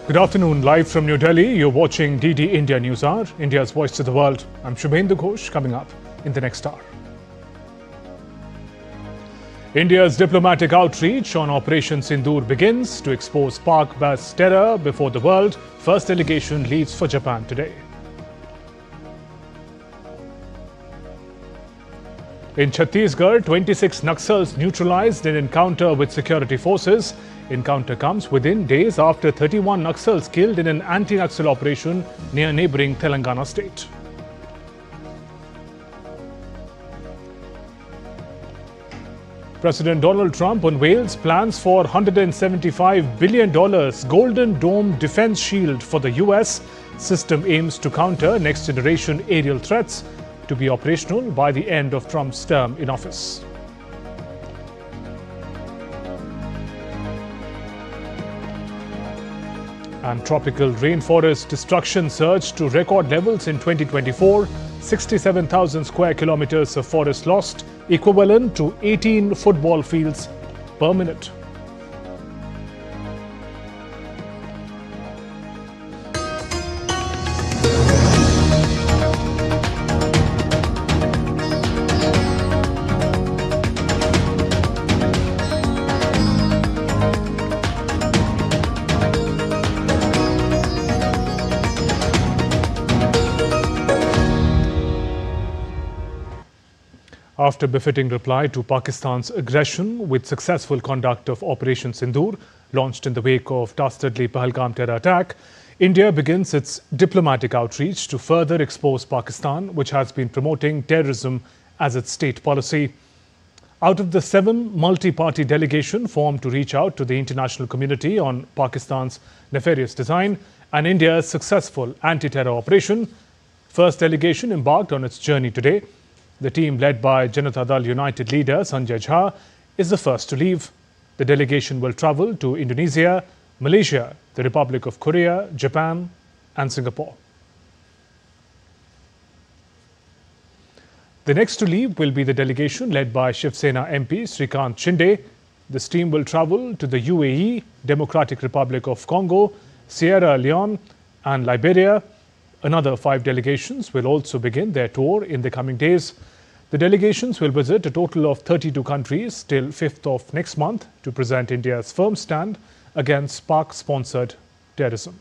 Good afternoon, live from New Delhi. You're watching DD India News Hour, India's voice to the world. I'm Shubhendu Ghosh, coming up in the next hour. India's diplomatic outreach on Operation Sindoor begins to expose Pak-based terror before the world. First delegation leaves for Japan today. In Chhattisgarh, 26 Naxals neutralized in encounter with security forces. Encounter comes within days after 31 Naxals killed in an anti-Naxal operation near neighbouring Telangana state. President Donald Trump unveils plans for $175 billion Golden Dome defense shield for the US. System aims to counter next-generation aerial threats, to be operational by the end of Trump's term in office. And tropical rainforest destruction surged to record levels in 2024. 67,000 square kilometers of forest lost, equivalent to 18 football fields per minute. After befitting reply to Pakistan's aggression with successful conduct of Operation Sindoor, launched in the wake of dastardly Pahalgam terror attack, India begins its diplomatic outreach to further expose Pakistan, which has been promoting terrorism as its state policy. Out of the 7 multi-party delegation formed to reach out to the international community on Pakistan's nefarious design and India's successful anti-terror operation, first delegation embarked on its journey today. The team led by Janata Dal United leader Sanjay Jha is the first to leave. The delegation will travel to Indonesia, Malaysia, the Republic of Korea, Japan and Singapore. The next to leave will be the delegation led by Shiv Sena MP Srikant Shinde. This team will travel to the UAE, Democratic Republic of Congo, Sierra Leone and Liberia. Another 5 delegations will also begin their tour in the coming days. The delegations will visit a total of 32 countries till 5th of next month to present India's firm stand against Pak-sponsored terrorism.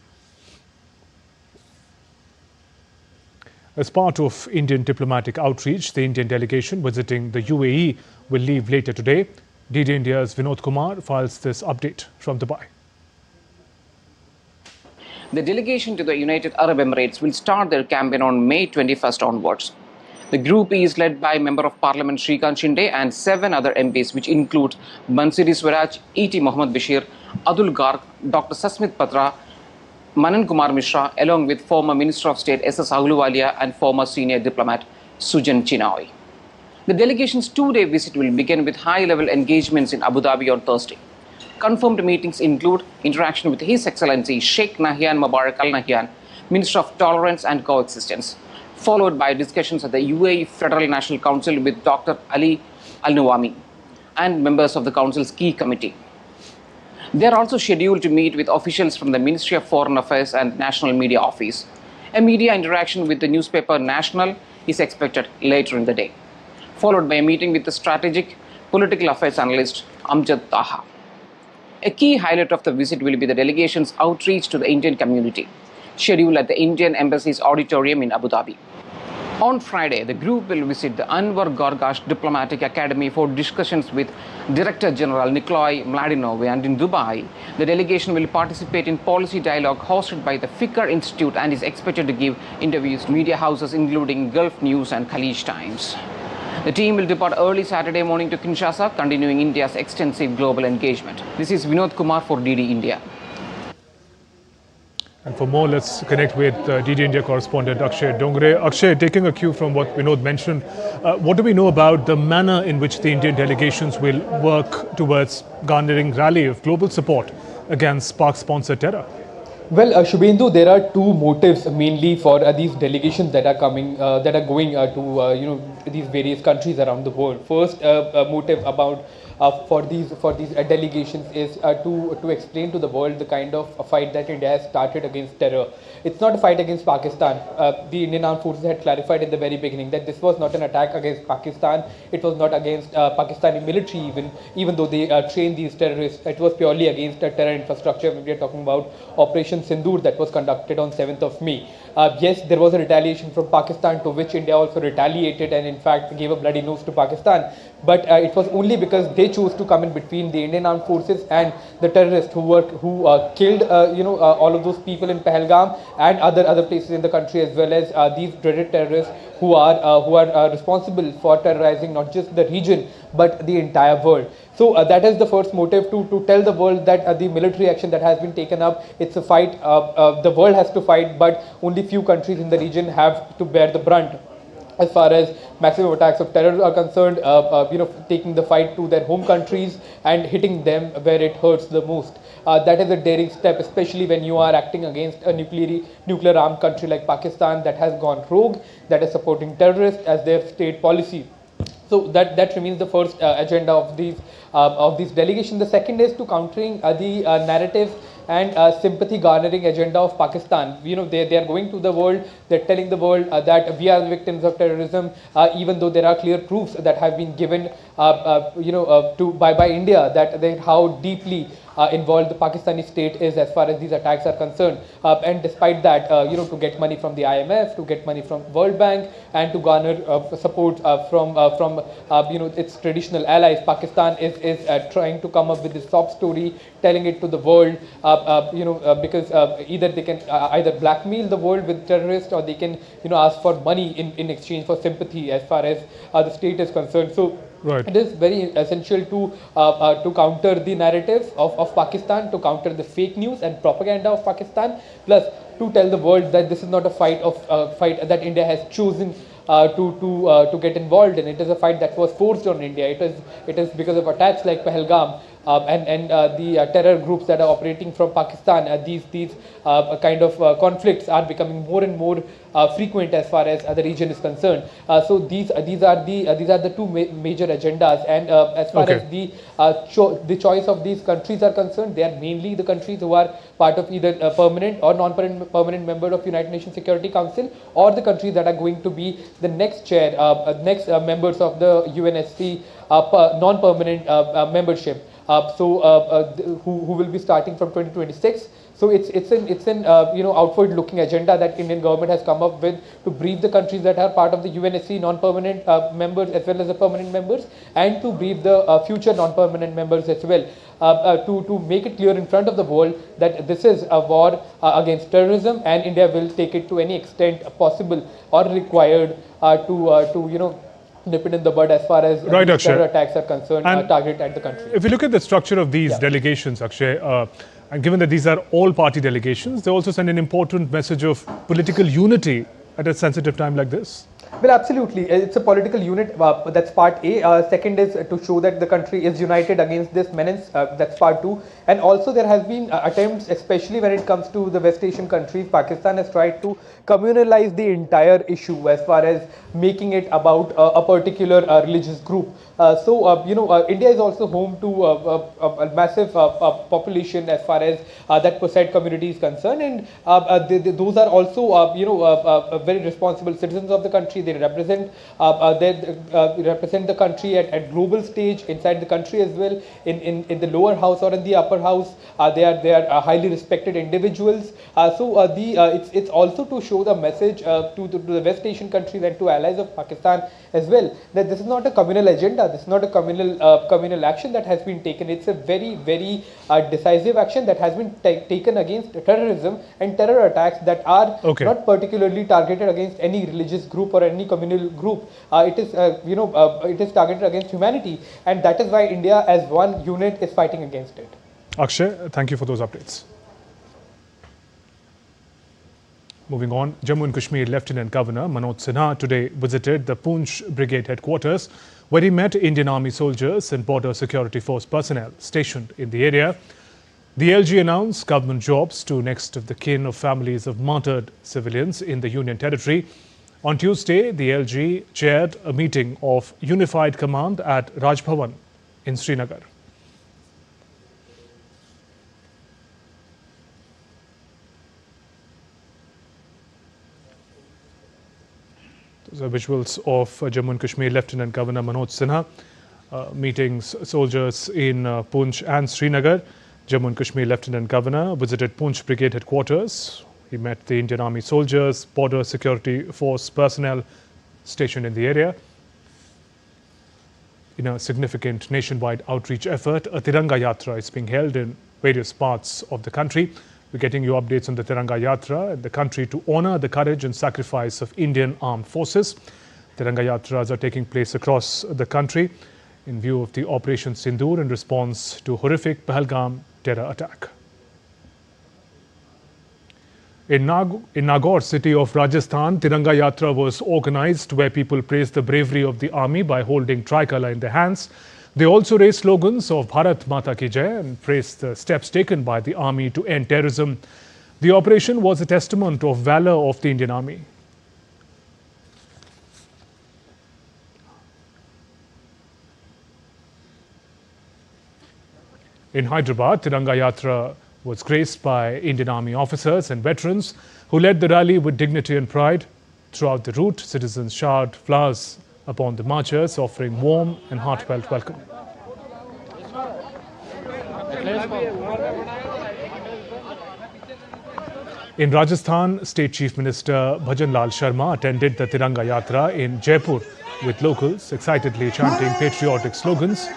As part of Indian diplomatic outreach, the Indian delegation visiting the UAE will leave later today. DD India's Vinod Kumar files this update from Dubai. The delegation to the United Arab Emirates will start their campaign on May 21st onwards. The group is led by Member of Parliament Srikant Shinde and 7 other MPs, which include Bansiri Swaraj, E.T. Mohammad Bashir, Adul Garg, Dr. Sasmit Patra, Manan Kumar Mishra, along with former Minister of State S.S. Ahluwalia and former senior diplomat Sujan Chinoy. The delegation's 2-day visit will begin with high-level engagements in Abu Dhabi on Thursday. Confirmed meetings include interaction with His Excellency Sheikh Nahyan Mubarak Al Nahyan, Minister of Tolerance and Coexistence, followed by discussions at the UAE Federal National Council with Dr. Ali Al Nuwami and members of the Council's key committee. They are also scheduled to meet with officials from the Ministry of Foreign Affairs and National Media Office. A media interaction with the newspaper National is expected later in the day, followed by a meeting with the strategic political affairs analyst Amjad Taha. A key highlight of the visit will be the delegation's outreach to the Indian community, scheduled at the Indian Embassy's auditorium in Abu Dhabi. On Friday, the group will visit the Anwar Gargash Diplomatic Academy for discussions with Director General Nikolai Mladinov, and in Dubai, the delegation will participate in policy dialogue hosted by the Fikr Institute and is expected to give interviews to media houses including Gulf News and Khaleej Times. The team will depart early Saturday morning to Kinshasa, continuing India's extensive global engagement. This is Vinod Kumar for DD India. And for more, let's connect with DD India correspondent Akshay Dongre. Akshay, taking a cue from what Vinod mentioned, what do we know about the manner in which the Indian delegations will work towards garnering rally of global support against Pak-sponsored terror? Well, Shubhendu, there are 2 motives mainly for these delegations that are coming, that are going to these various countries around the world. First, motive about for these delegations is to explain to the world the kind of fight that India has started against terror. It's not a fight against Pakistan. The Indian Armed Forces had clarified in the very beginning that this was not an attack against Pakistan. It was not against Pakistani military even though they trained these terrorists. It was purely against a terror infrastructure. We are talking about Operation Sindoor that was conducted on 7th of May. Yes, there was a retaliation from Pakistan, to which India also retaliated and in fact gave a bloody nose to Pakistan. But it was only because they chose to come in between the Indian Armed Forces and the terrorists who killed all of those people in Pahalgam and other places in the country, as well as these dreaded terrorists who are responsible for terrorizing not just the region but the entire world. So that is the first motive, to tell the world that the military action that has been taken up, it's a fight the world has to fight, but only few countries in the region have to bear the brunt as far as maximum attacks of terror are concerned, taking the fight to their home countries and hitting them where it hurts the most. That is a daring step, especially when you are acting against a nuclear armed country like Pakistan that has gone rogue, that is supporting terrorists as their state policy. So that remains the first agenda of these delegations. The second is to countering the narrative and sympathy garnering agenda of Pakistan. They are going to the world, they're telling the world that we are the victims of terrorism, even though there are clear proofs that have been given by India that how deeply involved the Pakistani state is as far as these attacks are concerned. And despite that, to get money from the IMF, to get money from World Bank, and to garner support from its traditional allies, Pakistan is trying to come up with this sob story, telling it to the world, because either they can either blackmail the world with terrorists, or they can ask for money in exchange for sympathy as far as the state is concerned. So right. It is very essential to counter the narrative of Pakistan, to counter the fake news and propaganda of Pakistan, plus to tell the world that this is not a fight that India has chosen to get involved in. It is a fight that was forced on India. It is because of attacks like Pahalgam and the terror groups that are operating from Pakistan. These kind of conflicts are becoming more and more frequent as far as the region is concerned. So these are the two major agendas, and as far as the choice of these countries are concerned, they are mainly the countries who are part of either a permanent or non-permanent member of United Nations Security Council, or the countries that are going to be the next members of the UNSC non-permanent membership. Who will be starting from 2026. So it's an outward-looking agenda that Indian government has come up with to brief the countries that are part of the UNSC non-permanent members as well as the permanent members, and to brief the future non-permanent members as well, to make it clear in front of the world that this is a war against terrorism, and India will take it to any extent possible or required to nip it in the bud as far as terror attacks are concerned, targeted at the country. If you look at the structure of these delegations, Akshay, and given that these are all party delegations, they also send an important message of political unity at a sensitive time like this. Well, absolutely. It's a political unit. That's part A. Second is to show that the country is united against this menace. That's part 2. And also there has been attempts, especially when it comes to the West Asian countries. Pakistan has tried to communalize the entire issue as far as making it about a particular religious group. India is also home to a massive population as far as that Pusat community is concerned, and those are also very responsible citizens of the country. They represent the country at global stage, inside the country as well, in the lower house or in the upper house. They are highly respected individuals. It's also to show the message to the West Asian countries and to allies of Pakistan as well, that this is not a communal agenda. This is not a communal action that has been taken. It's a very, very decisive action that has been taken against terrorism and terror attacks that are not particularly targeted against any religious group or any communal group. It is targeted against humanity, and that is why India as one unit is fighting against it. Akshay, thank you for those updates. Moving on, Jammu and Kashmir Lieutenant Governor Manoj Sinha today visited the Poonch Brigade headquarters, where he met Indian Army soldiers and Border Security Force personnel stationed in the area. The LG announced government jobs to next of the kin of families of martyred civilians in the Union Territory. On Tuesday, the LG chaired a meeting of Unified Command at Raj Bhavan. in Srinagar. Those are visuals of Jammu and Kashmir Lieutenant Governor Manoj Sinha meeting soldiers in Poonch and Srinagar. Jammu and Kashmir Lieutenant Governor visited Poonch Brigade headquarters. He met the Indian Army soldiers, border security force personnel stationed in the area. In a significant nationwide outreach effort, a Tiranga Yatra is being held in various parts of the country. We're getting you updates on the Tiranga Yatra in the country to honor the courage and sacrifice of Indian armed forces. Tiranga Yatras are taking place across the country in view of the Operation Sindoor in response to horrific Pahalgam terror attack. In Nagaur city of Rajasthan, Tiranga Yatra was organized where people praised the bravery of the army by holding tricolour in their hands. They also raised slogans of Bharat Mata Ki Jai and praised the steps taken by the army to end terrorism. The operation was a testament of valour of the Indian army. In Hyderabad, Tiranga Yatra was graced by Indian Army officers and veterans who led the rally with dignity and pride. Throughout the route, citizens showered flowers upon the marchers, offering warm and heartfelt welcome. In Rajasthan, State Chief Minister Bhajan Lal Sharma attended the Tiranga Yatra in Jaipur with locals excitedly chanting patriotic slogans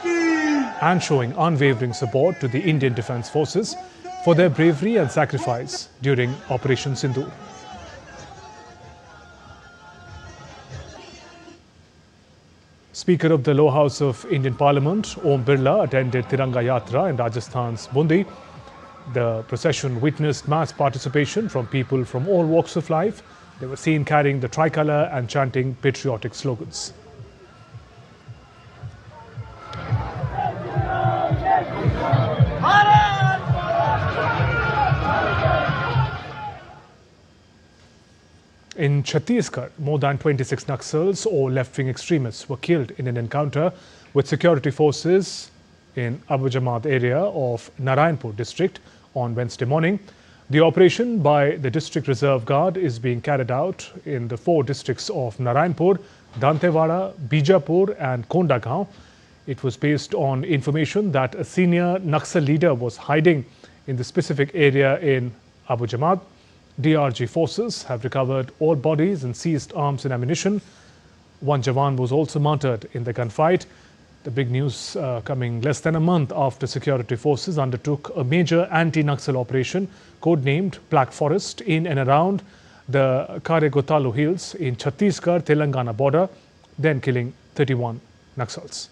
and showing unwavering support to the Indian Defence Forces for their bravery and sacrifice during Operation Sindoor. Speaker of the Lower House of Indian Parliament, Om Birla, attended Tiranga Yatra in Rajasthan's Bundi. The procession witnessed mass participation from people from all walks of life. They were seen carrying the tricolour and chanting patriotic slogans. In Chhattisgarh, more than 26 Naxals or left-wing extremists were killed in an encounter with security forces in Abu Jamad area of Narayanpur district on Wednesday morning. The operation by the District Reserve Guard is being carried out in the 4 districts of Narayanpur, Dantewada, Bijapur and Kondagaon. It was based on information that a senior Naxal leader was hiding in the specific area in Abu Jamad. DRG forces have recovered all bodies and seized arms and ammunition. One Jawan was also martyred in the gunfight. The big news coming less than a month after security forces undertook a major anti-Naxal operation codenamed Black Forest in and around the Karegotalu hills in Chhattisgarh-Telangana border, then killing 31 Naxals.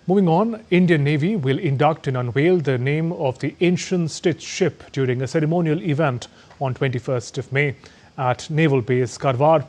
Moving on, Indian Navy will induct and unveil the name of the ancient stitch ship during a ceremonial event on 21st of May at Naval Base Karwar.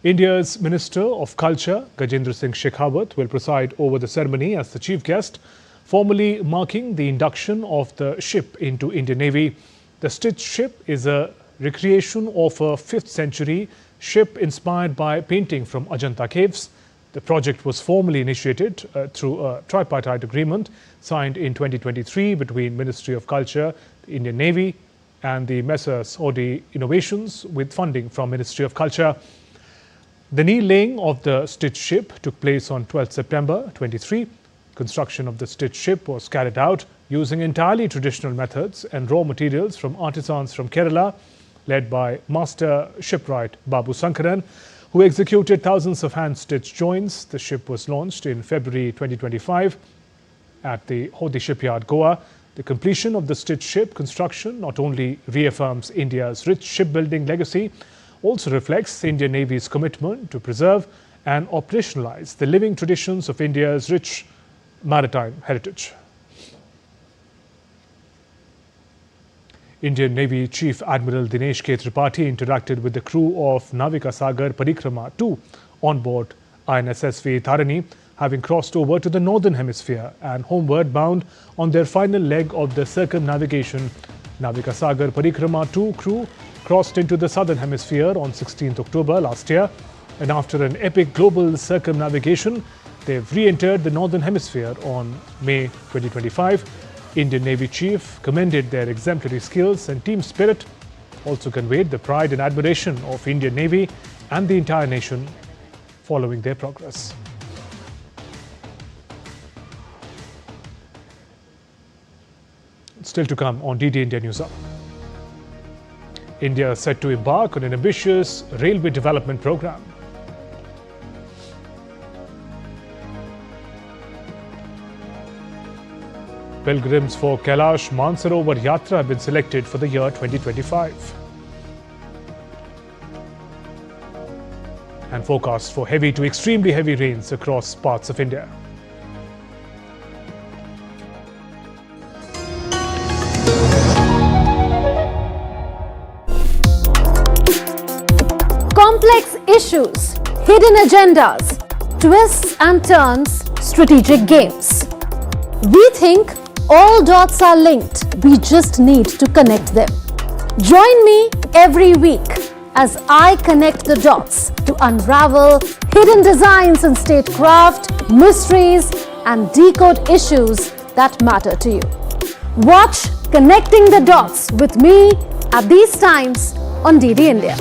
India's Minister of Culture, Gajendra Singh Shekhawat, will preside over the ceremony as the chief guest, formally marking the induction of the ship into Indian Navy. The stitch ship is a recreation of a 5th century ship inspired by painting from Ajanta caves. The project was formally initiated through a tripartite agreement signed in 2023 between Ministry of Culture, the Indian Navy and the Messrs Audi Innovations with funding from Ministry of Culture. The knee laying of the stitch ship took place on 12 September 23. Construction of the stitch ship was carried out using entirely traditional methods and raw materials from artisans from Kerala, led by master shipwright Babu Sankaran, who executed thousands of hand-stitched joints. The ship was launched in February 2025 at the Hodi Shipyard, Goa. The completion of the stitch ship construction not only reaffirms India's rich shipbuilding legacy, also reflects Indian Navy's commitment to preserve and operationalize the living traditions of India's rich maritime heritage. Indian Navy Chief Admiral Dinesh K. Tripathi interacted with the crew of Navika Sagar Parikrama 2 on board INSSV Tharani, having crossed over to the northern hemisphere and homeward bound on their final leg of the circumnavigation. Navika Sagar Parikrama 2 crew crossed into the southern hemisphere on 16th October last year. And after an epic global circumnavigation, they've re-entered the Northern Hemisphere on May 2025. Indian Navy Chief commended their exemplary skills and team spirit, also conveyed the pride and admiration of Indian Navy and the entire nation following their progress. Still to come on DD India News Hour. India is set to embark on an ambitious railway development program. Pilgrims for Kailash Mansarovar Yatra have been selected for the year 2025. And forecast for heavy to extremely heavy rains across parts of India. Complex issues, hidden agendas, twists and turns, strategic games. We think all dots are linked. We just need to connect them. Join me every week as I connect the dots to unravel hidden designs in statecraft, mysteries, and decode issues that matter to you. Watch Connecting the Dots with me at these times on DD India.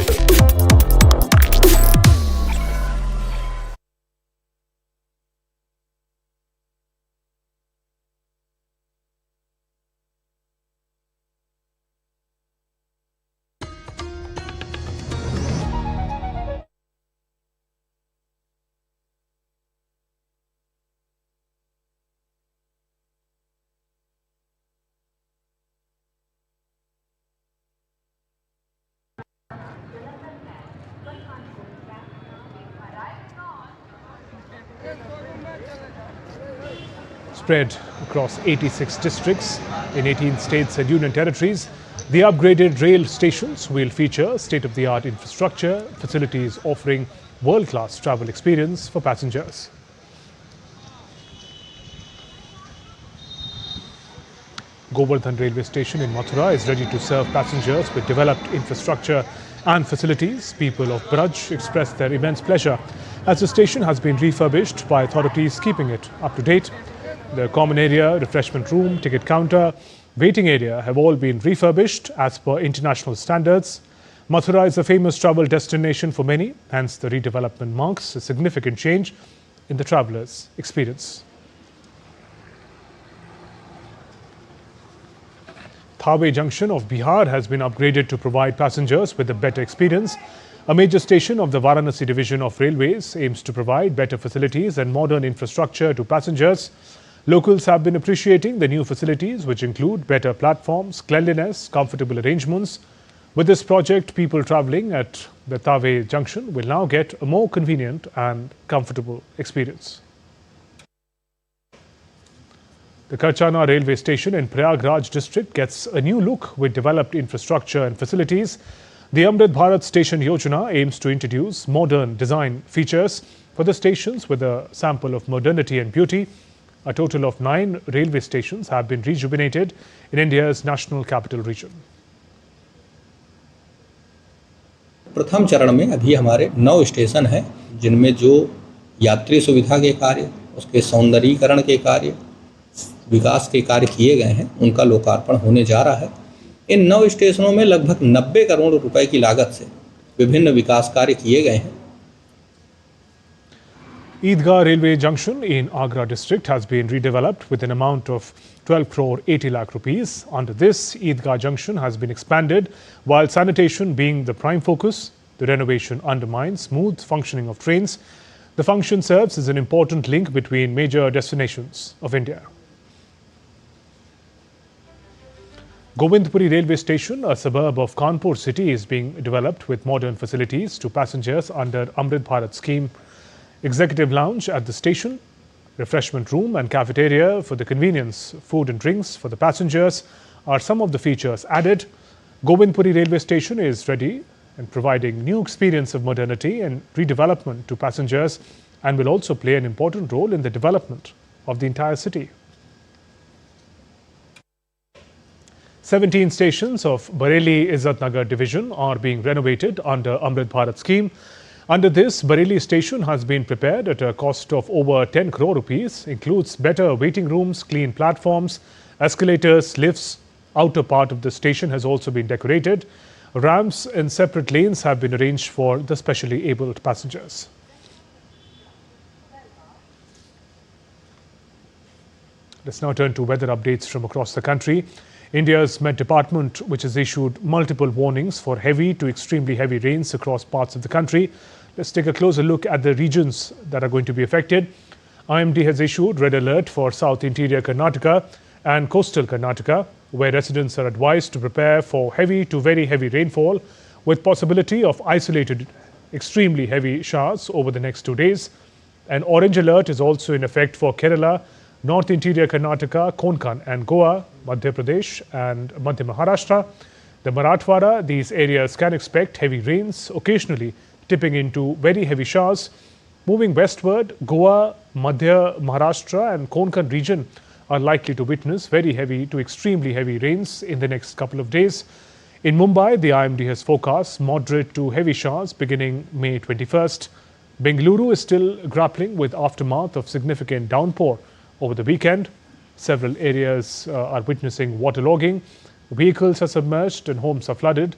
Spread across 86 districts in 18 states and union territories, the upgraded rail stations will feature state-of-the-art infrastructure, facilities offering world-class travel experience for passengers. Govardhan railway station in Mathura is ready to serve passengers with developed infrastructure and facilities. People of Braj expressed their immense pleasure as the station has been refurbished by authorities keeping it up to date. The common area, refreshment room, ticket counter, waiting area have all been refurbished as per international standards. Mathura is a famous travel destination for many, hence the redevelopment marks a significant change in the traveller's experience. Thawai Junction of Bihar has been upgraded to provide passengers with a better experience. A major station of the Varanasi division of railways aims to provide better facilities and modern infrastructure to passengers. Locals have been appreciating the new facilities, which include better platforms, cleanliness, comfortable arrangements. With this project, people travelling at the Thawai Junction will now get a more convenient and comfortable experience. The Karchana railway station in Prayagraj district gets a new look with developed infrastructure and facilities. The Amrit Bharat Station Yojana aims to introduce modern design features for the stations with a sample of modernity and beauty. A total of 9 railway stations have been rejuvenated in India's national capital region. प्रथम चरण में अभी हमारे 9 station हैं, जिनमें जो यात्री सुविधा के कार्य, उसके सौंदर्यीकरण के कार्य, विकास के कार्य किए गए हैं, उनका लोकार्पण होने जा रहा है। इन 9 स्टेशनों में लगभग 90 करोड़ रुपए की लागत से विभिन्न विकास कार्य किए गए हैं। Eidgah Railway Junction in Agra district has been redeveloped with an amount of 12 crore 80 lakh rupees. Under this, Eidgah Junction has been expanded, while sanitation being the prime focus. The renovation undermines smooth functioning of trains. The function serves as an important link between major destinations of India. Govindpuri Railway Station, a suburb of Kanpur city, is being developed with modern facilities to passengers under Amrit Bharat scheme. Executive lounge at the station, refreshment room and cafeteria for the convenience, food and drinks for the passengers are some of the features added. Govindpuri railway station is ready and providing new experience of modernity and redevelopment to passengers, and will also play an important role in the development of the entire city. 17 stations of Bareilly Izzat Nagar division are being renovated under Amrit Bharat scheme. Under this, Bareilly station has been prepared at a cost of over 10 crore rupees, includes better waiting rooms, clean platforms, escalators, lifts. Outer part of the station has also been decorated. Ramps in separate lanes have been arranged for the specially abled passengers. Let's now turn to weather updates from across the country. India's Met Department, which has issued multiple warnings for heavy to extremely heavy rains across parts of the country. Let's take a closer look at the regions that are going to be affected. IMD has issued red alert for South Interior Karnataka and coastal Karnataka, where residents are advised to prepare for heavy to very heavy rainfall with possibility of isolated extremely heavy showers over the next 2 days. An orange alert is also in effect for Kerala, North Interior Karnataka, Konkan and Goa, Madhya Pradesh and Madhya Maharashtra. The Marathwada, these areas can expect heavy rains, occasionally tipping into very heavy showers. Moving westward, Goa, Madhya Maharashtra and Konkan region are likely to witness very heavy to extremely heavy rains in the next couple of days. In Mumbai, the IMD has forecast moderate to heavy showers beginning May 21st. Bengaluru is still grappling with aftermath of significant downpour over the weekend. Several areas are witnessing waterlogging. Vehicles are submerged and homes are flooded.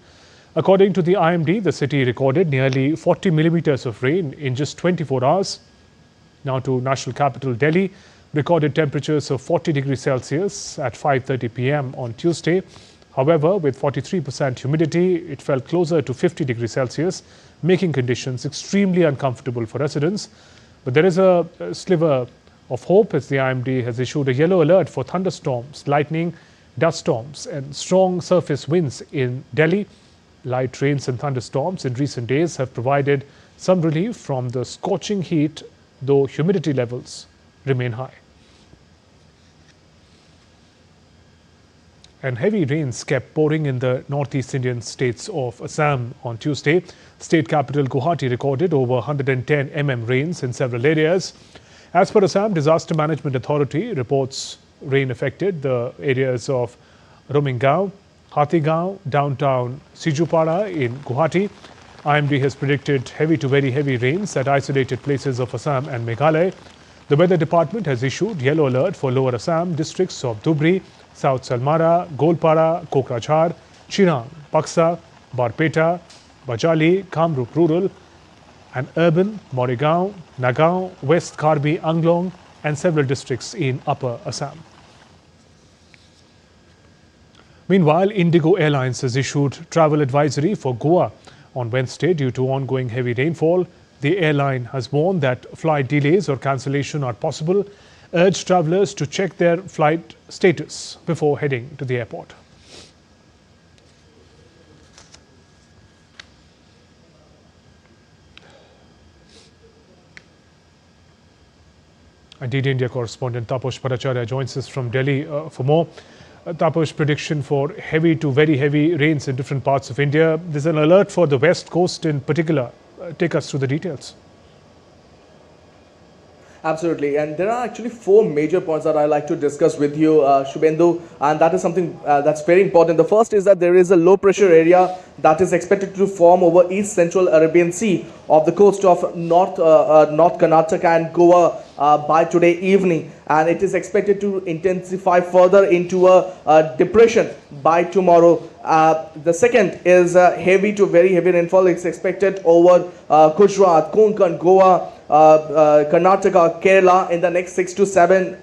According to the IMD, the city recorded nearly 40 millimeters of rain in just 24 hours. Now to national capital Delhi, recorded temperatures of 40 degrees Celsius at 5:30 p.m. on Tuesday. However, with 43% humidity, it fell closer to 50 degrees Celsius, making conditions extremely uncomfortable for residents. But there is a sliver of hope as the IMD has issued a yellow alert for thunderstorms, lightning, dust storms and strong surface winds in Delhi. Light rains and thunderstorms in recent days have provided some relief from the scorching heat, though humidity levels remain high. And heavy rains kept pouring in the northeast Indian states of Assam on Tuesday. State capital Guwahati recorded over 110 mm rains in several areas. As per Assam Disaster Management Authority, reports rain affected the areas of Rominggaon, Hathigaon, downtown Sijupara in Guwahati. IMD has predicted heavy to very heavy rains at isolated places of Assam and Meghalaya. The Weather Department has issued yellow alert for Lower Assam districts of Dhubri, South Salmara, Golpara, Kokrajhar, Chirang, Paksa, Barpeta, Bajali, Kamrup Rural and Urban, Moregaon, Nagaon, West Karbi, Anglong and several districts in Upper Assam. Meanwhile, Indigo Airlines has issued travel advisory for Goa on Wednesday due to ongoing heavy rainfall. The airline has warned that flight delays or cancellation are possible, urged travellers to check their flight status before heading to the airport. Indeed, India correspondent Taposh Bhattacharya joins us from Delhi for more. Taposh, prediction for heavy to very heavy rains in different parts of India. There's an alert for the west coast in particular. Take us through the details. Absolutely, and there are actually 4 major points that I like to discuss with you, Shubhendu, and that is something that's very important. The first is that there is a low pressure area that is expected to form over East Central Arabian Sea of the coast of North Karnataka and Goa by today evening, and it is expected to intensify further into a depression by tomorrow. The second is heavy to very heavy rainfall is expected over Gujarat, Konkan, Goa, Karnataka, Kerala in the next 6 to 7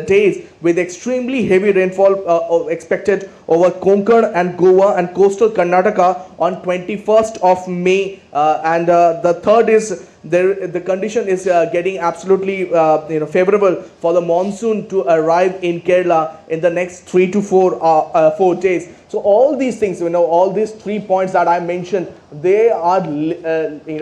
days, with extremely heavy rainfall expected over Konkan and Goa and coastal Karnataka on 21st of May. And the third is the condition is getting absolutely favorable for the monsoon to arrive in Kerala in the next 3 to 4 days. So all these things, all these 3 points that I mentioned, they are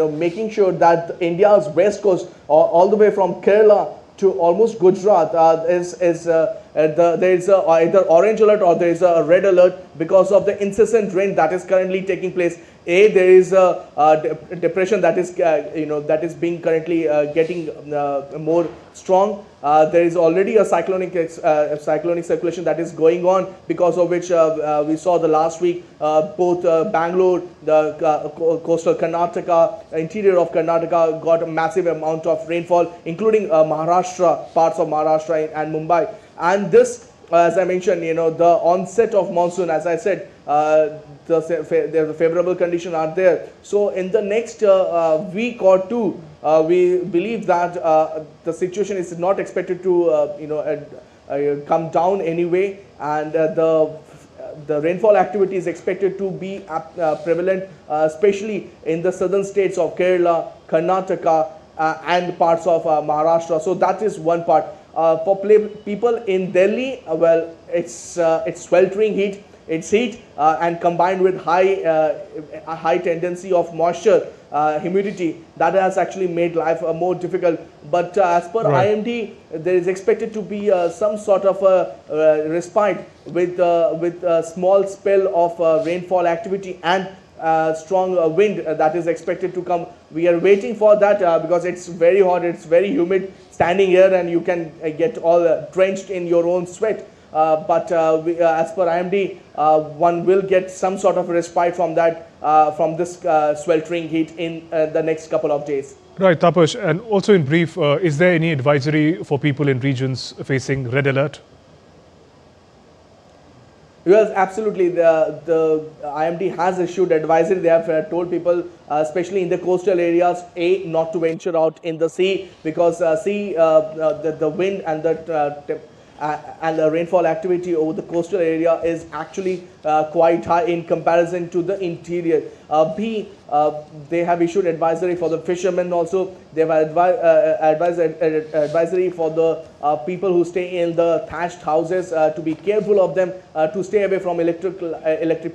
making sure that India's west coast, all the way from Kerala to almost Gujarat, there is either orange alert or there is a red alert because of the incessant rain that is currently taking place There is a depression that is that is being currently getting more strong. There is already a cyclonic circulation that is going on, because of which we saw the last week both Bangalore, the coastal Karnataka, interior of Karnataka got a massive amount of rainfall, including Maharashtra, parts of Maharashtra and Mumbai. And this, as I mentioned, the onset of monsoon, as I said, the favorable conditions are there. So in the next week or two, we believe that the situation is not expected to come down anyway, and the rainfall activity is expected to be prevalent, especially in the southern states of Kerala, Karnataka, and parts of Maharashtra. So that is one part. For people in Delhi, well, it's sweltering heat. It's heat and combined with high tendency of moisture, humidity, that has actually made life more difficult. But as per IMD, there is expected to be some sort of a respite with a small spell of rainfall activity and strong wind that is expected to come. We are waiting for that because it's very hot, it's very humid standing here, and you can get all drenched in your own sweat. But as per IMD, one will get some sort of respite from that, from this sweltering heat in the next couple of days. Right, Tapash, and also in brief, is there any advisory for people in regions facing red alert? Yes, absolutely. The IMD has issued advisory. They have told people, especially in the coastal areas, not to venture out in the sea, because the wind and the rainfall activity over the coastal area is actually quite high in comparison to the interior. They have issued advisory for the fishermen also. They have advisory for the people who stay in the thatched houses to be careful of them, to stay away from electric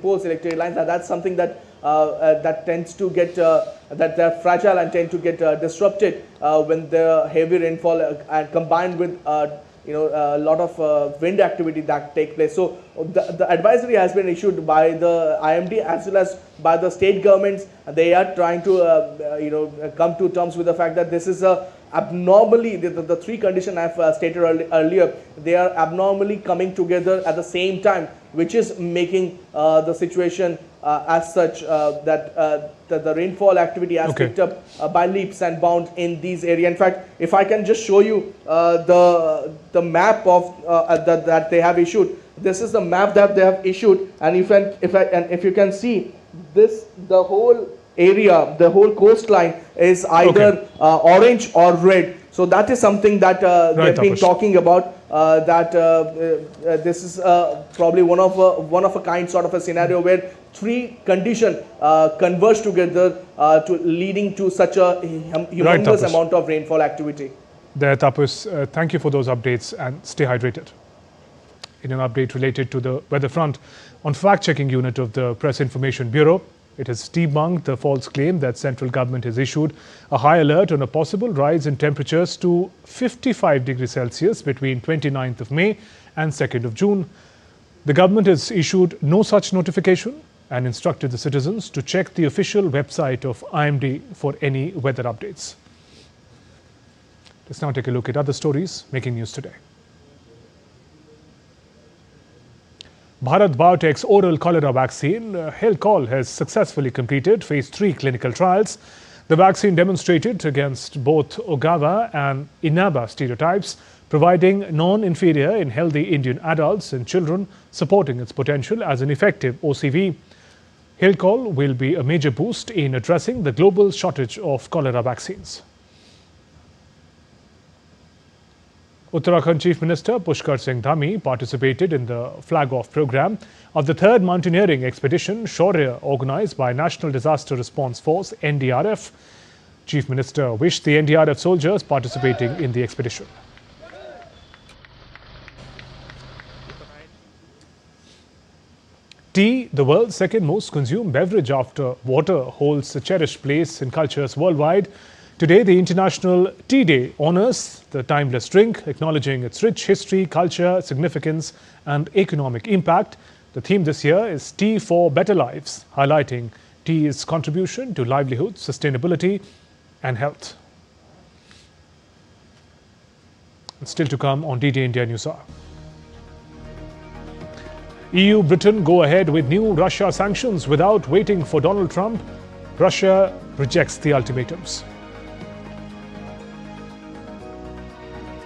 poles, electric lines. That's something that that tends to get that they're fragile and tend to get disrupted when the heavy rainfall and combined with a lot of wind activity that take place. So the advisory has been issued by the IMD as well as by the state governments. They are trying to come to terms with the fact that this is a abnormally, the three conditions I've stated earlier, they are abnormally coming together at the same time, which is making the situation as such that the rainfall activity has picked up by leaps and bounds in these areas. In fact, if I can just show you the map of that they have issued. This is the map that they have issued, and if you can see this, the whole area, the whole coastline is either orange or red. So that is something that they've been talking about. This is probably one of a kind sort of a scenario where three conditions converge together leading to such a humongous amount of rainfall activity. There, Tapas, thank you for those updates and stay hydrated. In an update related to the weather front, on fact-checking unit of the Press Information Bureau, it has debunked the false claim that central government has issued a high alert on a possible rise in temperatures to 55 degrees Celsius between 29th of May and 2nd of June. The government has issued no such notification and instructed the citizens to check the official website of IMD for any weather updates. Let's now take a look at other stories making news today. Bharat Biotech's oral cholera vaccine, Helcol, has successfully completed phase 3 clinical trials. The vaccine demonstrated against both Ogawa and Inaba stereotypes, providing non-inferior in healthy Indian adults and children, supporting its potential as an effective OCV. Helcol will be a major boost in addressing the global shortage of cholera vaccines. Uttarakhand Chief Minister Pushkar Singh Dhami participated in the flag-off program of the third mountaineering expedition, Shaurya, organized by National Disaster Response Force, NDRF. Chief Minister wished the NDRF soldiers participating in the expedition. Tea, the world's second most consumed beverage after water, holds a cherished place in cultures worldwide. Today, the International Tea Day honors the timeless drink, acknowledging its rich history, culture, significance, and economic impact. The theme this year is Tea for Better Lives, highlighting tea's contribution to livelihood, sustainability and health. And still to come on DD India News Hour. EU, Britain go ahead with new Russia sanctions without waiting for Donald Trump. Russia rejects the ultimatums.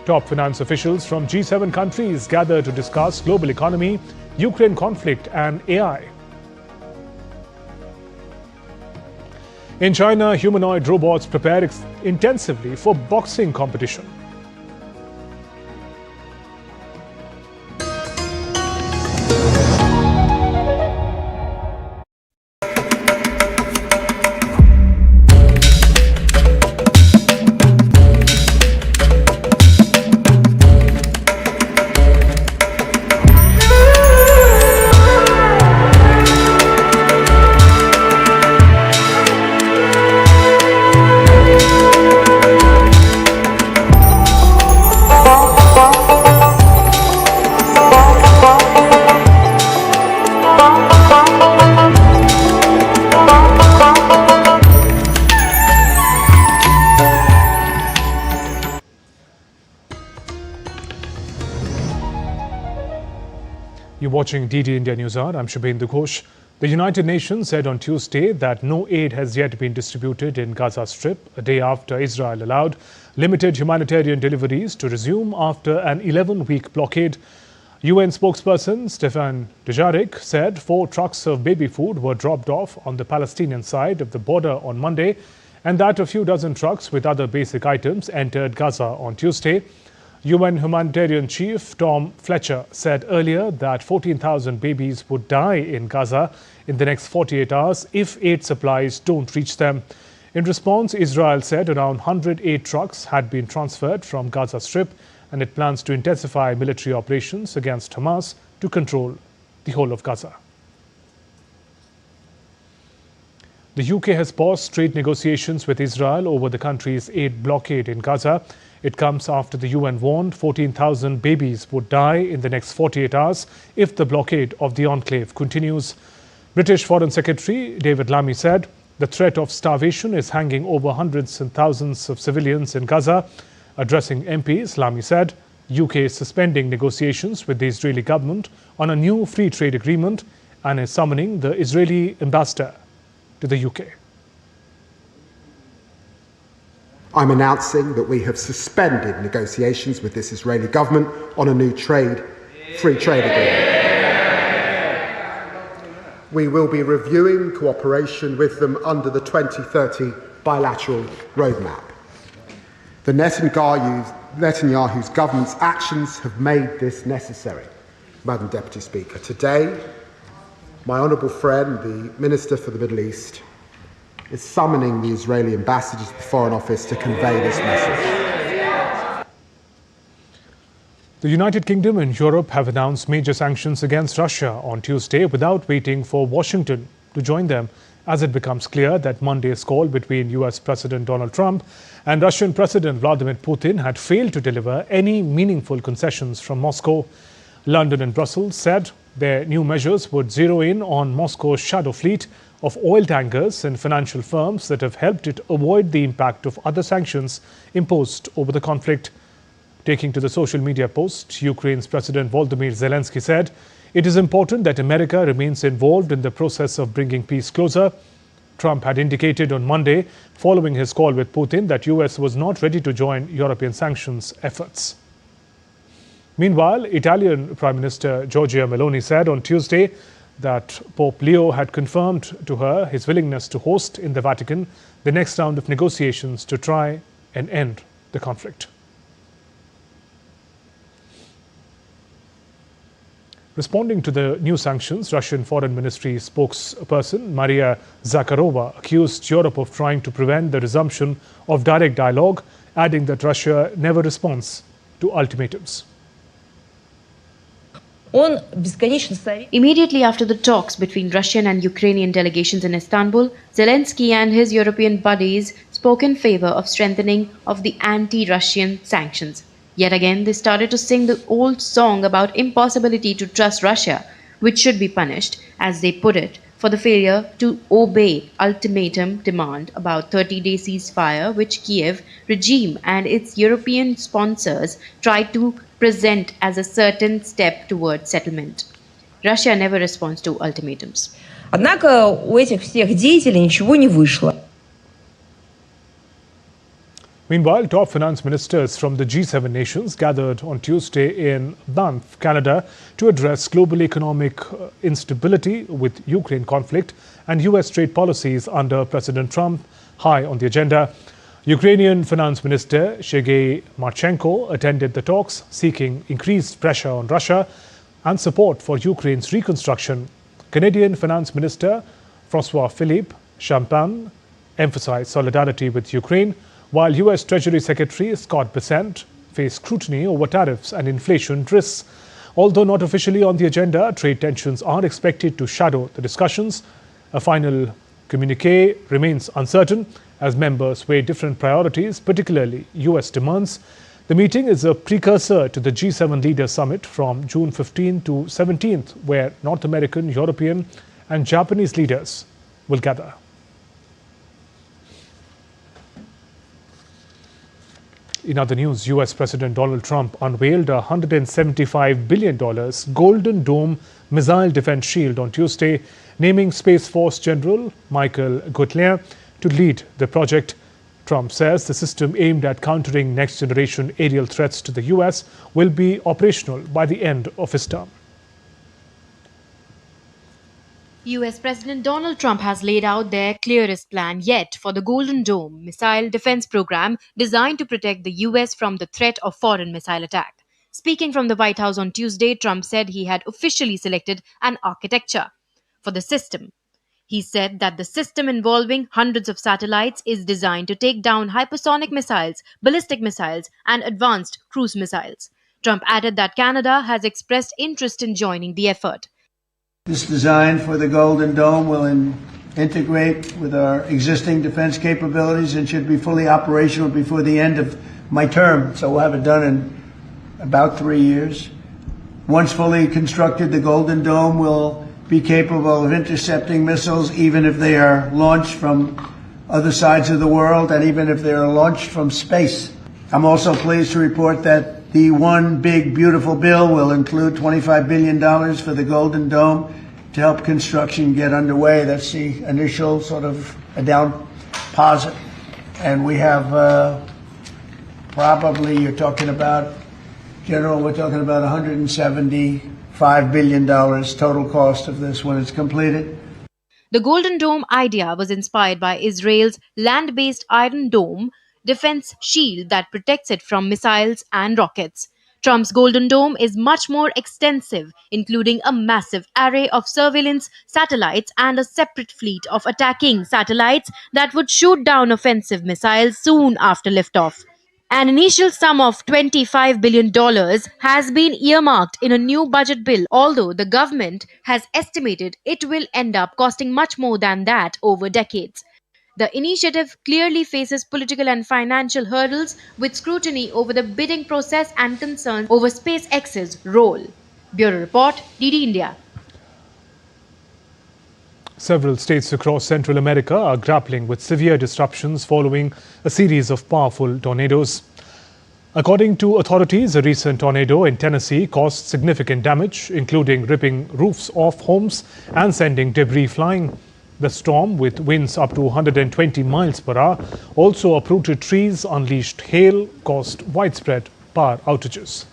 Top finance officials from G7 countries gather to discuss global economy, Ukraine conflict and AI. In China, humanoid robots prepare intensively for boxing competition. You're watching DD India News Hour. I'm Shubhendu Ghosh. The United Nations said on Tuesday that no aid has yet been distributed in Gaza Strip, a day after Israel allowed limited humanitarian deliveries to resume after an 11-week blockade. UN spokesperson Stefan Dujarric said 4 trucks of baby food were dropped off on the Palestinian side of the border on Monday, and that a few dozen trucks with other basic items entered Gaza on Tuesday. UN humanitarian chief Tom Fletcher said earlier that 14,000 babies would die in Gaza in the next 48 hours if aid supplies don't reach them. In response, Israel said around 108 trucks had been transferred from Gaza Strip, and it plans to intensify military operations against Hamas to control the whole of Gaza. The UK has paused trade negotiations with Israel over the country's aid blockade in Gaza. It comes after the UN warned 14,000 babies would die in the next 48 hours if the blockade of the enclave continues. British Foreign Secretary David Lammy said the threat of starvation is hanging over hundreds and thousands of civilians in Gaza. Addressing MPs, Lammy said UK is suspending negotiations with the Israeli government on a new free trade agreement and is summoning the Israeli ambassador to the UK. I'm announcing that we have suspended negotiations with this Israeli government on a new free trade agreement. We will be reviewing cooperation with them under the 2030 bilateral roadmap. The Netanyahu's government's actions have made this necessary. Madam Deputy Speaker, today, my honourable friend, the Minister for the Middle East, is summoning the Israeli ambassador to the Foreign Office to convey this message. The United Kingdom and Europe have announced major sanctions against Russia on Tuesday without waiting for Washington to join them, as it becomes clear that Monday's call between US President Donald Trump and Russian President Vladimir Putin had failed to deliver any meaningful concessions from Moscow. London and Brussels said their new measures would zero in on Moscow's shadow fleet of oil tankers and financial firms that have helped it avoid the impact of other sanctions imposed over the conflict. Taking to the social media post, Ukraine's President Volodymyr Zelensky said, "It is important that America remains involved in the process of bringing peace closer." Trump had indicated on Monday, following his call with Putin, that US was not ready to join European sanctions efforts. Meanwhile, Italian Prime Minister Giorgia Meloni said on Tuesday that Pope Leo had confirmed to her his willingness to host in the Vatican the next round of negotiations to try and end the conflict. Responding to the new sanctions, Russian Foreign Ministry spokesperson Maria Zakharova accused Europe of trying to prevent the resumption of direct dialogue, adding that Russia never responds to ultimatums. Immediately after the talks between Russian and Ukrainian delegations in Istanbul, Zelensky and his European buddies spoke in favor of strengthening of the anti-Russian sanctions. Yet again, they started to sing the old song about impossibility to trust Russia, which should be punished, as they put it, for the failure to obey ultimatum demand about 30-day ceasefire which Kiev regime and its European sponsors tried to present as a certain step towards settlement. Russia never responds to ultimatums. Однако у этих всех деятелей ничего не вышло. Meanwhile, top finance ministers from the G7 nations gathered on Tuesday in Banff, Canada, to address global economic instability with Ukraine conflict and US trade policies under President Trump high on the agenda. Ukrainian Finance Minister Sergei Marchenko attended the talks, seeking increased pressure on Russia and support for Ukraine's reconstruction. Canadian Finance Minister François Philippe Champagne emphasized solidarity with Ukraine, while US Treasury Secretary Scott Bessent faced scrutiny over tariffs and inflation risks. Although not officially on the agenda, trade tensions are expected to shadow the discussions. A final communiqué remains uncertain as members weigh different priorities, particularly US demands. The meeting is a precursor to the G7 Leaders Summit from June 15 to 17th, where North American, European and Japanese leaders will gather. In other news, US President Donald Trump unveiled a $175 billion Golden Dome missile defense shield on Tuesday, naming Space Force General Michael Gutierrez to lead the project. Trump says the system aimed at countering next-generation aerial threats to the US will be operational by the end of his term. US President Donald Trump has laid out their clearest plan yet for the Golden Dome missile defense program designed to protect the US from the threat of foreign missile attack. Speaking from the White House on Tuesday, Trump said he had officially selected an architecture for the system. He said that the system involving hundreds of satellites is designed to take down hypersonic missiles, ballistic missiles, and advanced cruise missiles. Trump added that Canada has expressed interest in joining the effort. This design for the Golden Dome will integrate with our existing defense capabilities and should be fully operational before the end of my term. So we'll have it done in about 3 years. Once fully constructed, the Golden Dome will be capable of intercepting missiles even if they are launched from other sides of the world and even if they are launched from space. I'm also pleased to report that the One Big Beautiful Bill will include $25 billion for the Golden Dome to help construction get underway. That's the initial sort of a down deposit. And we have probably, you're talking about, General, we're talking about $175 billion total cost of this when it's completed. The Golden Dome idea was inspired by Israel's land-based Iron Dome defense shield that protects it from missiles and rockets. Trump's Golden Dome is much more extensive, including a massive array of surveillance satellites and a separate fleet of attacking satellites that would shoot down offensive missiles soon after liftoff. An initial sum of $25 billion has been earmarked in a new budget bill, although the government has estimated it will end up costing much more than that over decades. The initiative clearly faces political and financial hurdles, with scrutiny over the bidding process and concerns over SpaceX's role. Bureau Report, DD India. Several states across Central America are grappling with severe disruptions following a series of powerful tornadoes. According to authorities, a recent tornado in Tennessee caused significant damage, including ripping roofs off homes and sending debris flying. The storm, with winds up to 120 miles per hour, also uprooted trees, unleashed hail, caused widespread power outages.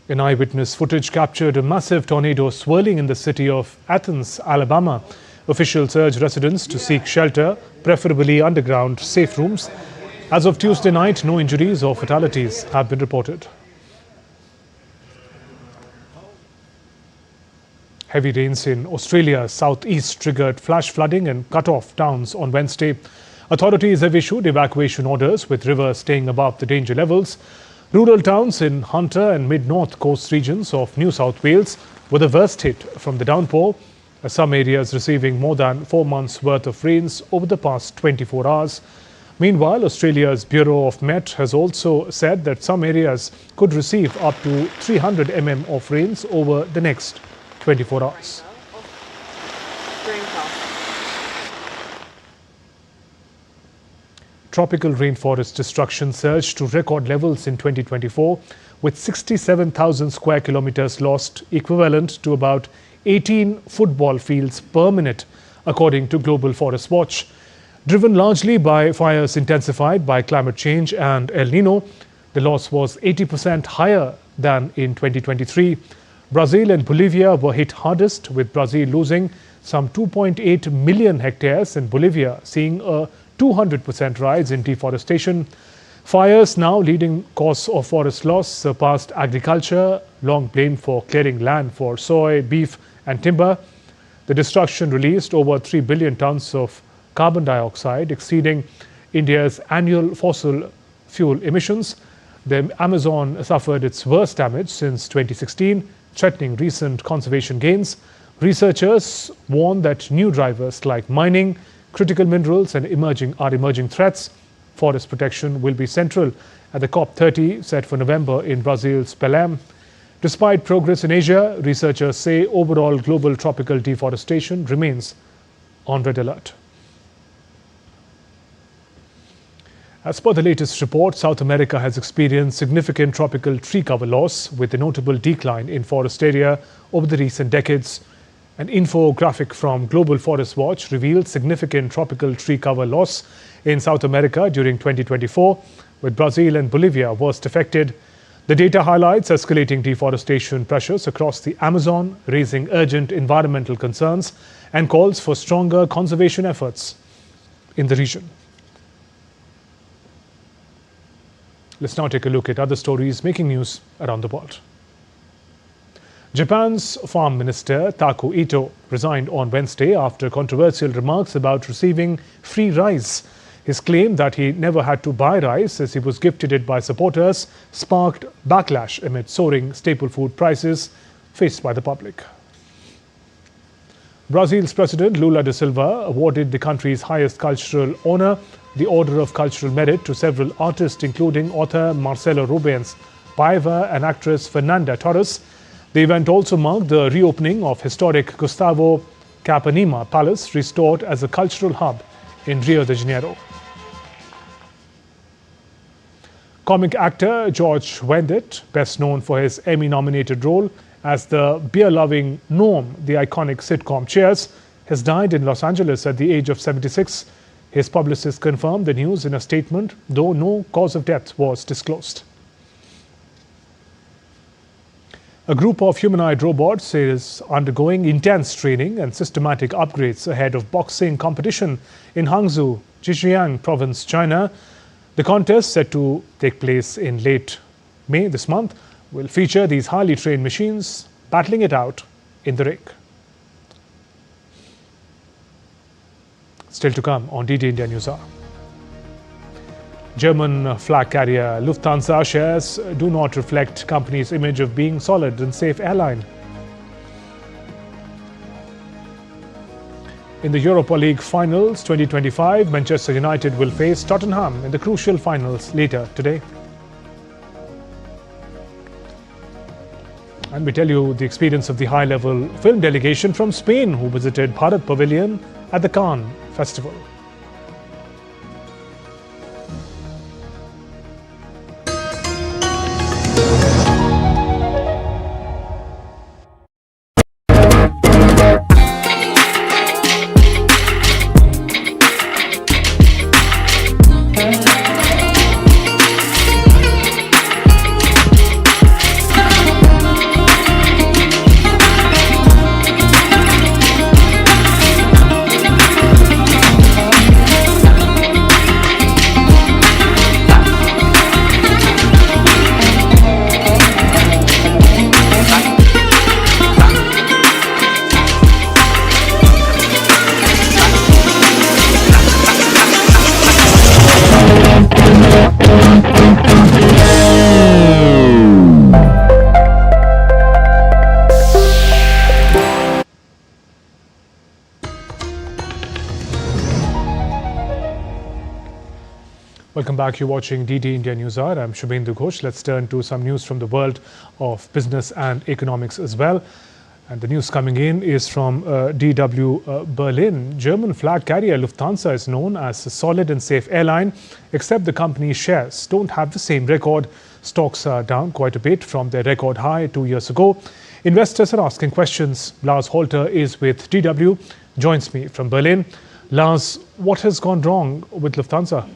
An eyewitness footage captured a massive tornado swirling in the city of Athens, Alabama. Officials urged residents to seek shelter, preferably underground safe rooms. As of Tuesday night, no injuries or fatalities have been reported. Heavy rains in Australia's southeast triggered flash flooding and cut off towns on Wednesday. Authorities have issued evacuation orders, with rivers staying above the danger levels. Rural towns in Hunter and mid-north coast regions of New South Wales were the worst hit from the downpour, some areas receiving more than 4 months' worth of rains over the past 24 hours. Meanwhile, Australia's Bureau of Met has also said that some areas could receive up to 300 mm of rains over the next 24 hours. Tropical rainforest destruction surged to record levels in 2024, with 67,000 square kilometers lost, equivalent to about 18 football fields per minute, according to Global Forest Watch. Driven largely by fires intensified by climate change and El Nino, the loss was 80% higher than in 2023. Brazil and Bolivia were hit hardest, with Brazil losing some 2.8 million hectares and Bolivia seeing a 200% rise in deforestation. Fires, now leading cause of forest loss, surpassed agriculture, long blamed for clearing land for soy, beef and timber. The destruction released over 3 billion tons of carbon dioxide, exceeding India's annual fossil fuel emissions. The Amazon suffered its worst damage since 2016, threatening recent conservation gains. Researchers warn that new drivers like mining, critical minerals and emerging threats. Forest protection will be central at the COP30 set for November in Brazil's Belém. Despite progress in Asia, researchers say overall global tropical deforestation remains on red alert. As per the latest report, South America has experienced significant tropical tree cover loss, with a notable decline in forest area over the recent decades. An infographic from Global Forest Watch revealed significant tropical tree cover loss in South America during 2024, with Brazil and Bolivia worst affected. The data highlights escalating deforestation pressures across the Amazon, raising urgent environmental concerns and calls for stronger conservation efforts in the region. Let's now take a look at other stories making news around the world. Japan's Farm Minister Tako Ito resigned on Wednesday after controversial remarks about receiving free rice. His claim that he never had to buy rice as he was gifted it by supporters sparked backlash amid soaring staple food prices faced by the public. Brazil's President Lula da Silva awarded the country's highest cultural honor, the Order of Cultural Merit, to several artists, including author Marcelo Rubens Paiva and actress Fernanda Torres. The event also marked the reopening of historic Gustavo Capanema Palace, restored as a cultural hub in Rio de Janeiro. Comic actor George Wendt, best known for his Emmy-nominated role as the beer-loving Norm, the iconic sitcom Cheers, has died in Los Angeles at the age of 76. His publicist confirmed the news in a statement, though no cause of death was disclosed. A group of humanoid robots is undergoing intense training and systematic upgrades ahead of boxing competition in Hangzhou, Zhejiang Province, China. The contest, set to take place in late May this month, will feature these highly trained machines battling it out in the ring. Still to come on DD India News Hour. German flag carrier Lufthansa shares do not reflect company's image of being solid and safe airline. In the Europa League finals 2025, Manchester United will face Tottenham in the crucial finals later today. And we tell you the experience of the high-level film delegation from Spain who visited Bharat Pavilion at the Cannes Festival. Welcome back. You're watching DD India News Hour. I'm Shubhendu Ghosh. Let's turn to some news from the world of business and economics as well. And the news coming in is from DW Berlin. German flag carrier Lufthansa is known as a solid and safe airline, except the company's shares don't have the same record. Stocks are down quite a bit from their record high 2 years ago. Investors are asking questions. Lars Holter is with DW, joins me from Berlin. Lars, what has gone wrong with Lufthansa?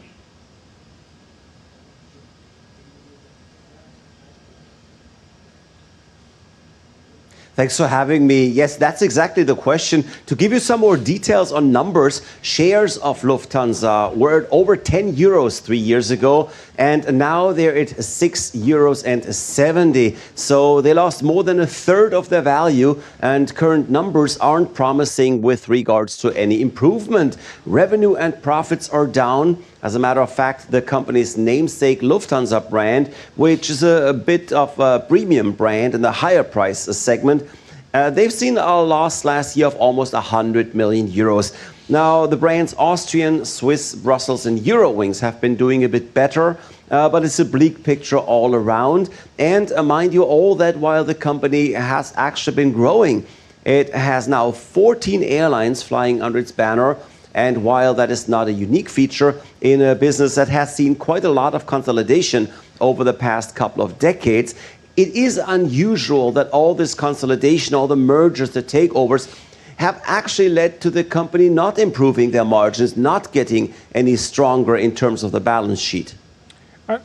Thanks for having me. Yes, that's exactly the question. To give you some more details on numbers, shares of Lufthansa were at over 10 euros 3 years ago, and now they're at 6.70 euros. So they lost more than a third of their value, and current numbers aren't promising with regards to any improvement. Revenue and profits are down. As a matter of fact, the company's namesake Lufthansa brand, which is a bit of a premium brand in the higher price segment, they've seen a loss last year of almost 100 million euros. Now, the brand's Austrian, Swiss, Brussels and Eurowings have been doing a bit better, but it's a bleak picture all around. And mind you, all that while the company has actually been growing. It has now 14 airlines flying under its banner. And while that is not a unique feature in a business that has seen quite a lot of consolidation over the past couple of decades, it is unusual that all this consolidation, all the mergers, the takeovers, have actually led to the company not improving their margins, not getting any stronger in terms of the balance sheet.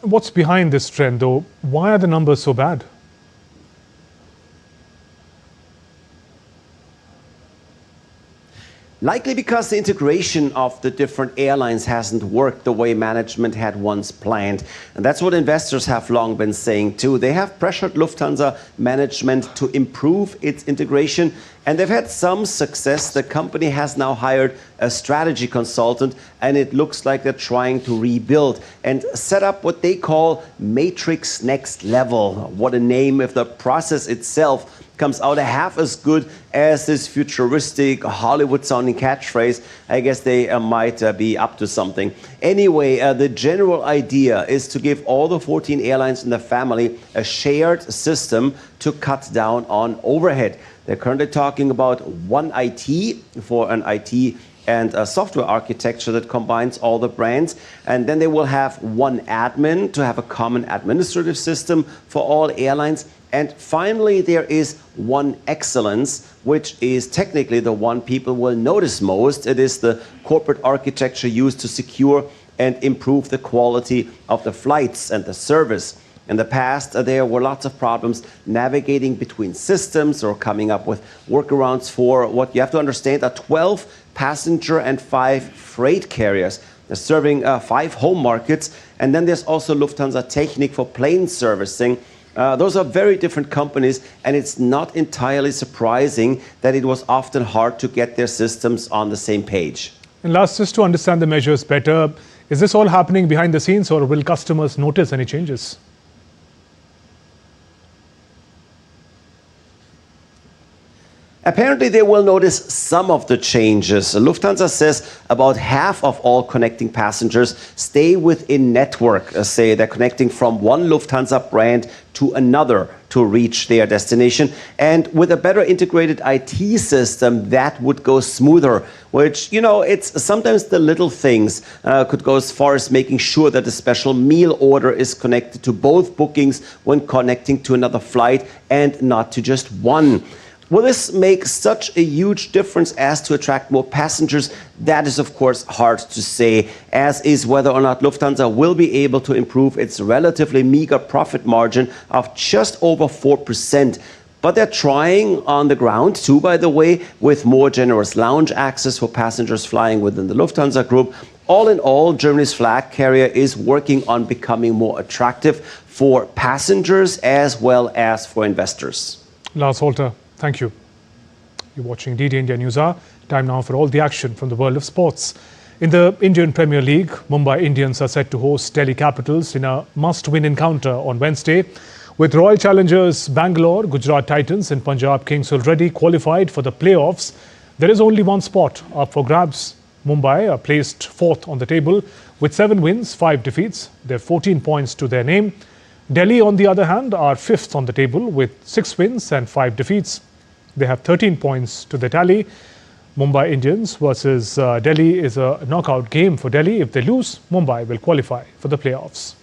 What's behind this trend, though? Why are the numbers so bad? Likely because the integration of the different airlines hasn't worked the way management had once planned. And that's what investors have long been saying too. They have pressured Lufthansa management to improve its integration, and they've had some success. The company has now hired a strategy consultant, and it looks like they're trying to rebuild and set up what they call Matrix Next Level. What a name if the process itself comes out a half as good as this futuristic Hollywood-sounding catchphrase. I guess they might be up to something. Anyway, the general idea is to give all the 14 airlines in the family a shared system to cut down on overhead. They're currently talking about one IT for an IT and a software architecture that combines all the brands. And then they will have one admin to have a common administrative system for all airlines. And finally, there is one excellence, which is technically the one people will notice most. It is the corporate architecture used to secure and improve the quality of the flights and the service. In the past, there were lots of problems navigating between systems or coming up with workarounds for what you have to understand are 12 passenger and 5 freight carriers. They're serving 5 home markets. And then there's also Lufthansa Technik for plane servicing. Those are very different companies, and it's not entirely surprising that it was often hard to get their systems on the same page. And last, just to understand the measures better, is this all happening behind the scenes, or will customers notice any changes? Apparently, they will notice some of the changes. Lufthansa says about half of all connecting passengers stay within network. Say they're connecting from one Lufthansa brand to another to reach their destination. And with a better integrated IT system, that would go smoother, which, you know, it's sometimes the little things could go as far as making sure that a special meal order is connected to both bookings when connecting to another flight and not to just one. Will this make such a huge difference as to attract more passengers? That is, of course, hard to say, as is whether or not Lufthansa will be able to improve its relatively meager profit margin of just over 4%. But they're trying on the ground too, by the way, with more generous lounge access for passengers flying within the Lufthansa group. All in all, Germany's flag carrier is working on becoming more attractive for passengers as well as for investors. Lars Holter, thank you. You're watching DD India News Hour. Time now for all the action from the world of sports. In the Indian Premier League, Mumbai Indians are set to host Delhi Capitals in a must-win encounter on Wednesday. With Royal Challengers Bangalore, Gujarat Titans and Punjab Kings already qualified for the playoffs, there is only one spot up for grabs. Mumbai are placed 4th on the table With 7 wins, 5 defeats, they have 14 points to their name. Delhi, on the other hand, are 5th on the table with 6 wins and 5 defeats. They have 13 points to their tally. Mumbai Indians versus Delhi is a knockout game for Delhi. If they lose, Mumbai will qualify for the playoffs.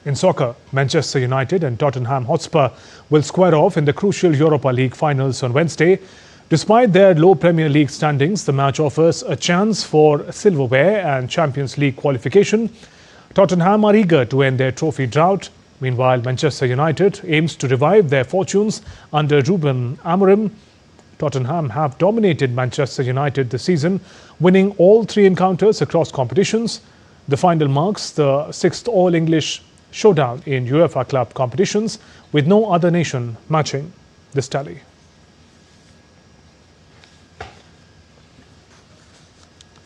In soccer, Manchester United and Tottenham Hotspur will square off in the crucial Europa League finals on Wednesday. Despite their low Premier League standings, the match offers a chance for silverware and Champions League qualification. Tottenham are eager to end their trophy drought. Meanwhile, Manchester United aims to revive their fortunes under Ruben Amorim. Tottenham have dominated Manchester United this season, winning all 3 encounters across competitions. The final marks the 6th All-English showdown in UEFA club competitions, with no other nation matching this tally.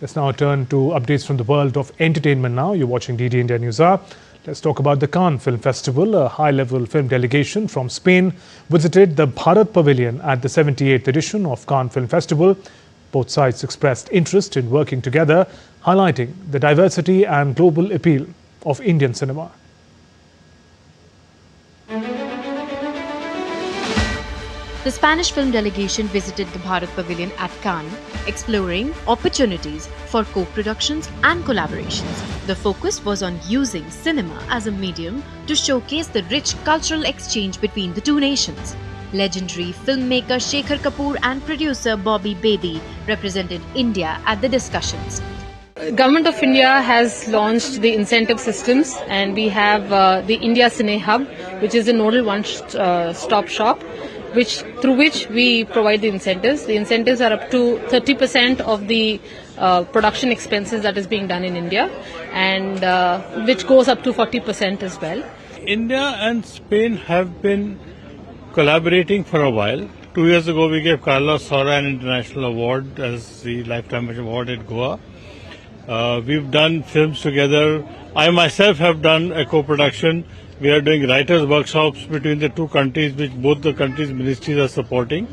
Let's now turn to updates from the world of entertainment now. You're watching DD India News Hour. Let's talk about the Cannes Film Festival. A high-level film delegation from Spain visited the Bharat Pavilion at the 78th edition of Cannes Film Festival. Both sides expressed interest in working together, highlighting the diversity and global appeal of Indian cinema. The Spanish film delegation visited the Bharat Pavilion at Cannes, exploring opportunities for co-productions and collaborations. The focus was on using cinema as a medium to showcase the rich cultural exchange between the two nations. Legendary filmmaker Shekhar Kapoor and producer Bobby Bedi represented India at the discussions. Government of India has launched the incentive systems, and we have the India Cine Hub, which is a nodal one-stop shop, through which we provide the incentives. The incentives are up to 30% of the production expenses that is being done in India, and which goes up to 40% as well. India and Spain have been collaborating for a while. 2 years ago, we gave Carlos Saura an international award as the Lifetime Award at Goa. We've done films together. I myself have done a co-production. We are doing writers' workshops between the two countries, which both the countries' ministries are supporting.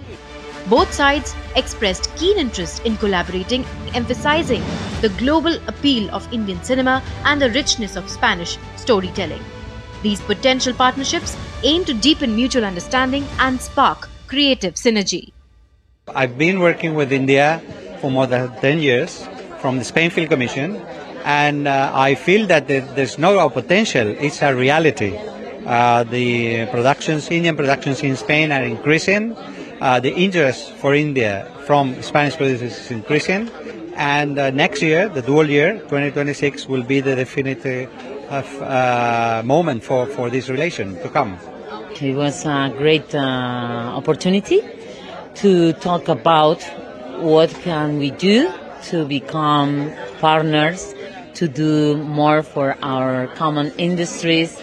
Both sides expressed keen interest in collaborating, emphasizing the global appeal of Indian cinema and the richness of Spanish storytelling. These potential partnerships aim to deepen mutual understanding and spark creative synergy. I've been working with India for more than 10 years from the Spain Film Commission, and I feel that there's no potential, it's a reality. The productions, Indian productions in Spain are increasing, the interest for India from Spanish producers is increasing, and next year, the dual year, 2026, will be the definitive moment for this relation to come. It was a great opportunity to talk about what can we do to become partners, to do more for our common industries,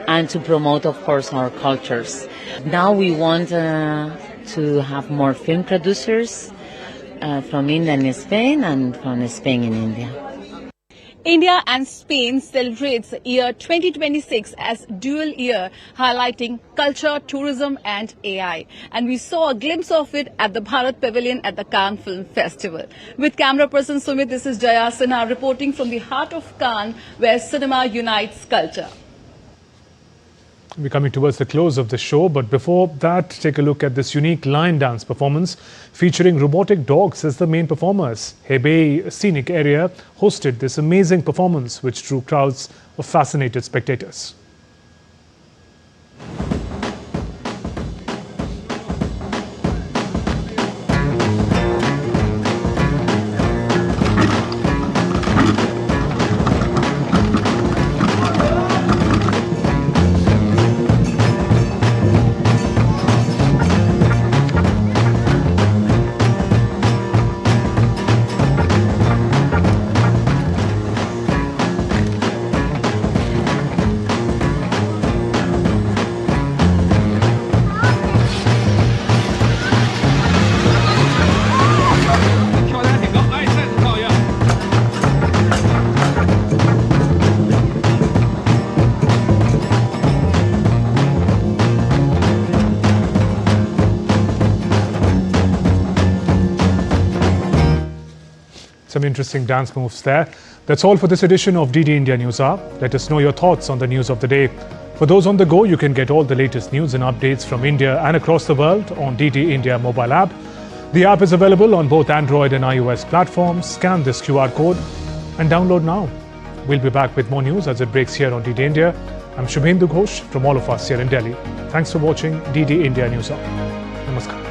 and to promote, of course, our cultures. Now we want to have more film producers from India and Spain, and from Spain and India. India and Spain celebrates the year 2026 as dual year, highlighting culture, tourism and AI. And we saw a glimpse of it at the Bharat Pavilion at the Cannes Film Festival. With camera person Sumit, this is Jaya Sinha reporting from the heart of Cannes, where cinema unites culture. We're coming towards the close of the show, but before that, take a look at this unique line dance performance featuring robotic dogs as the main performers. Hebei Scenic Area hosted this amazing performance, which drew crowds of fascinated spectators. Some interesting dance moves there. That's all for this edition of DD India News Hour. Let us know your thoughts on the news of the day. For those on the go, you can get all the latest news and updates from India and across the world on DD India mobile app. The app is available on both Android and iOS platforms. Scan this QR code and download now. We'll be back with more news as it breaks here on DD India. I'm Shubhendu Ghosh from all of us here in Delhi. Thanks for watching DD India News Hour. Namaskar.